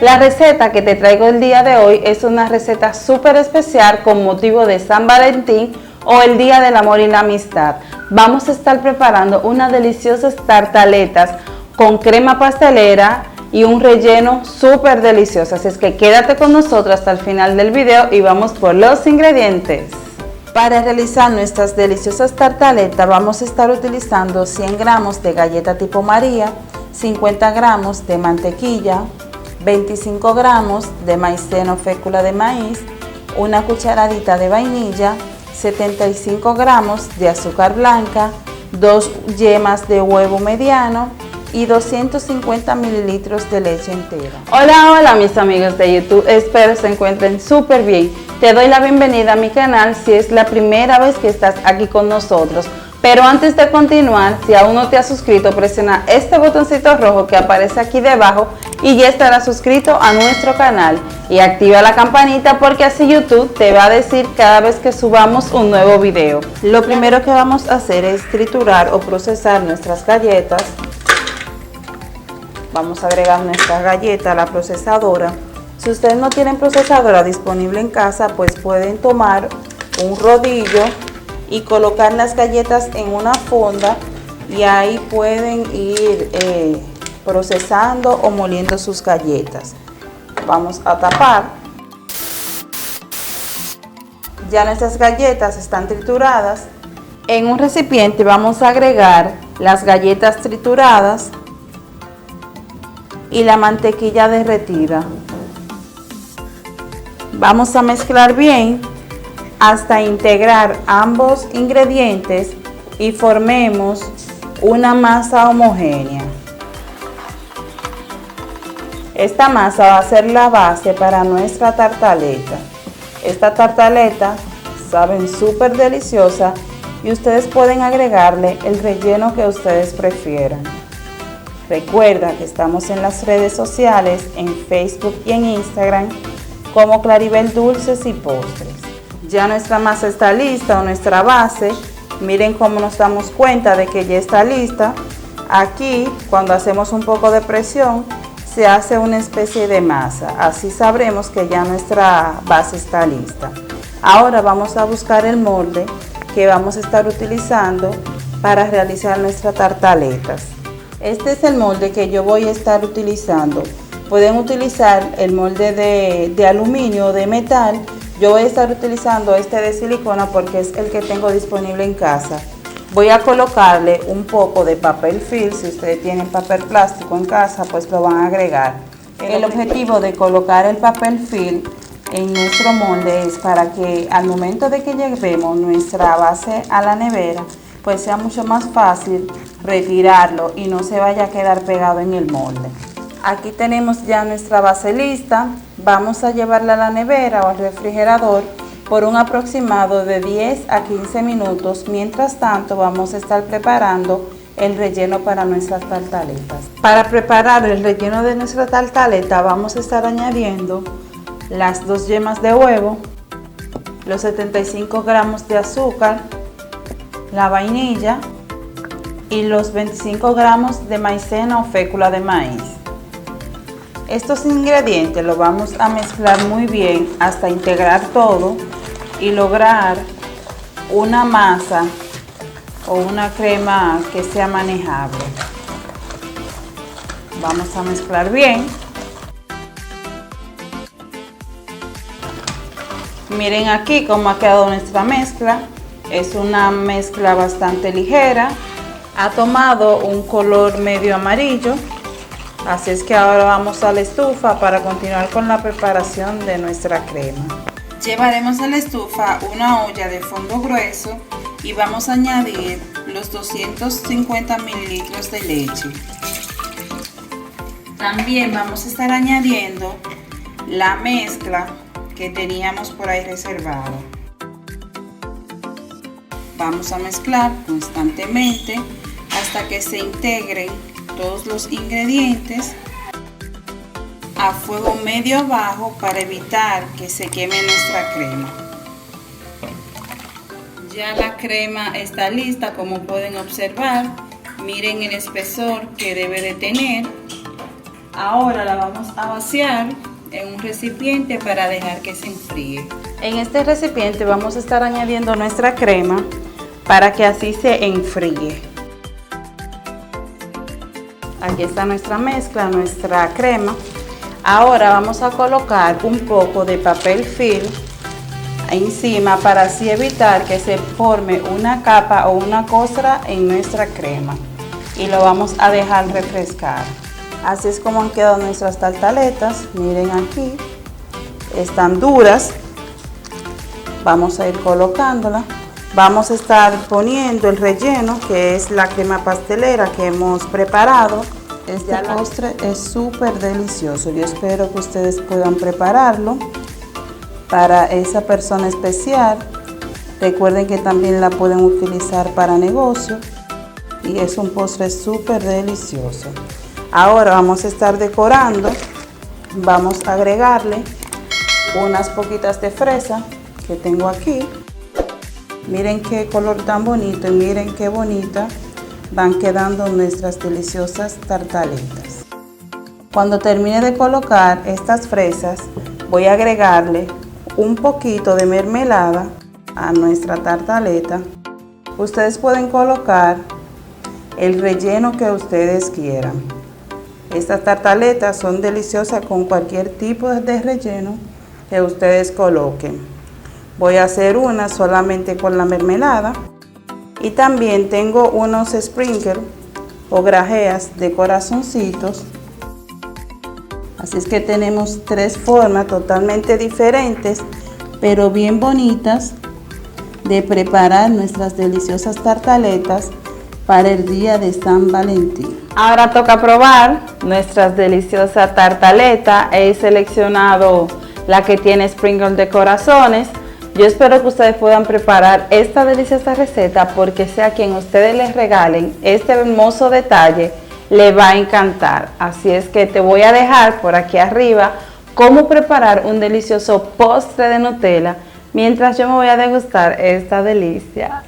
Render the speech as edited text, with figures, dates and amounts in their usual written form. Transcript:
La receta que te traigo el día de hoy es una receta súper especial con motivo de San Valentín o el Día del Amor y la Amistad. Vamos a estar preparando unas deliciosas tartaletas con crema pastelera y un relleno súper delicioso. Así es que quédate con nosotros hasta el final del video y vamos por los ingredientes. Para realizar nuestras deliciosas tartaletas vamos a estar utilizando 100 gramos de galleta tipo María, 50 gramos de mantequilla, 25 gramos de maicena o fécula de maíz, una cucharadita de vainilla, 75 gramos de azúcar blanca, 2 yemas de huevo mediano y 250 mililitros de leche entera. Hola mis amigos de YouTube, espero se encuentren súper bien. Te doy la bienvenida a mi canal si es la primera vez que estás aquí con nosotros. Pero antes de continuar, si aún no te has suscrito, presiona este botoncito rojo que aparece aquí debajo y ya estarás suscrito a nuestro canal. Y activa la campanita porque así YouTube te va a decir cada vez que subamos un nuevo video. Lo primero que vamos a hacer es triturar o procesar nuestras galletas. Vamos a agregar nuestra galleta a la procesadora. Si ustedes no tienen procesadora disponible en casa, pues pueden tomar un rodillo y colocar las galletas en una funda y ahí pueden ir procesando o moliendo sus galletas. Vamos a tapar. Ya nuestras galletas están trituradas. En un recipiente vamos a agregar las galletas trituradas y la mantequilla derretida. Vamos a mezclar bien hasta integrar ambos ingredientes y formemos una masa homogénea. Esta masa va a ser la base para nuestra tartaleta. Esta tartaleta saben súper deliciosa y ustedes pueden agregarle el relleno que ustedes prefieran. Recuerda que estamos en las redes sociales, en Facebook y en Instagram como Claribel Dulces y Postres. Ya nuestra masa está lista o nuestra base. Miren cómo nos damos cuenta de que ya está lista. Aquí, cuando hacemos un poco de presión, se hace una especie de masa. Así sabremos que ya nuestra base está lista. Ahora vamos a buscar el molde que vamos a estar utilizando para realizar nuestras tartaletas. Este es el molde que yo voy a estar utilizando. Pueden utilizar el molde de aluminio o de metal. Yo voy a estar utilizando este de silicona porque es el que tengo disponible en casa. Voy a colocarle un poco de papel film. Si ustedes tienen papel plástico en casa, pues lo van a agregar. El objetivo de colocar el papel film en nuestro molde es para que al momento de que llevemos nuestra base a la nevera, pues sea mucho más fácil retirarlo y no se vaya a quedar pegado en el molde. Aquí tenemos ya nuestra base lista. Vamos a llevarla a la nevera o al refrigerador por un aproximado de 10 a 15 minutos. Mientras tanto, vamos a estar preparando el relleno para nuestras tartaletas. Para preparar el relleno de nuestra tartaleta, vamos a estar añadiendo las 2 yemas de huevo, los 75 gramos de azúcar, la vainilla y los 25 gramos de maicena o fécula de maíz. Estos ingredientes los vamos a mezclar muy bien hasta integrar todo y lograr una masa o una crema que sea manejable. Vamos a mezclar bien. Miren aquí cómo ha quedado nuestra mezcla. Es una mezcla bastante ligera. Ha tomado un color medio amarillo. Así es que ahora vamos a la estufa para continuar con la preparación de nuestra crema. Llevaremos a la estufa una olla de fondo grueso y vamos a añadir los 250 mililitros de leche. También vamos a estar añadiendo la mezcla que teníamos por ahí reservada. Vamos a mezclar constantemente hasta que se integren todos los ingredientes a fuego medio bajo para evitar que se queme nuestra crema. Ya la crema está lista, como pueden observar. Miren el espesor que debe de tener. Ahora la vamos a vaciar en un recipiente para dejar que se enfríe. En este recipiente vamos a estar añadiendo nuestra crema para que así se enfríe. Aquí está nuestra mezcla, nuestra crema. Ahora vamos a colocar un poco de papel film encima para así evitar que se forme una capa o una costra en nuestra crema. Y lo vamos a dejar refrescar. Así es como han quedado nuestras tartaletas. Miren aquí, están duras. Vamos a ir colocándola. Vamos a estar poniendo el relleno, que es la crema pastelera que hemos preparado. Este postre es súper delicioso. Yo espero que ustedes puedan prepararlo para esa persona especial. Recuerden que también la pueden utilizar para negocio. Y es un postre súper delicioso. Ahora vamos a estar decorando. Vamos a agregarle unas poquitas de fresa que tengo aquí. Miren qué color tan bonito y miren qué bonita van quedando nuestras deliciosas tartaletas. Cuando termine de colocar estas fresas, voy a agregarle un poquito de mermelada a nuestra tartaleta. Ustedes pueden colocar el relleno que ustedes quieran. Estas tartaletas son deliciosas con cualquier tipo de relleno que ustedes coloquen. Voy a hacer una solamente con la mermelada. Y también tengo unos sprinkles o grajeas de corazoncitos. Así es que tenemos tres formas totalmente diferentes, pero bien bonitas, de preparar nuestras deliciosas tartaletas para el día de San Valentín. Ahora toca probar nuestras deliciosas tartaletas. He seleccionado la que tiene sprinkles de corazones. Yo espero que ustedes puedan preparar esta deliciosa receta porque sea quien ustedes les regalen este hermoso detalle, le va a encantar. Así es que te voy a dejar por aquí arriba cómo preparar un delicioso postre de Nutella mientras yo me voy a degustar esta delicia.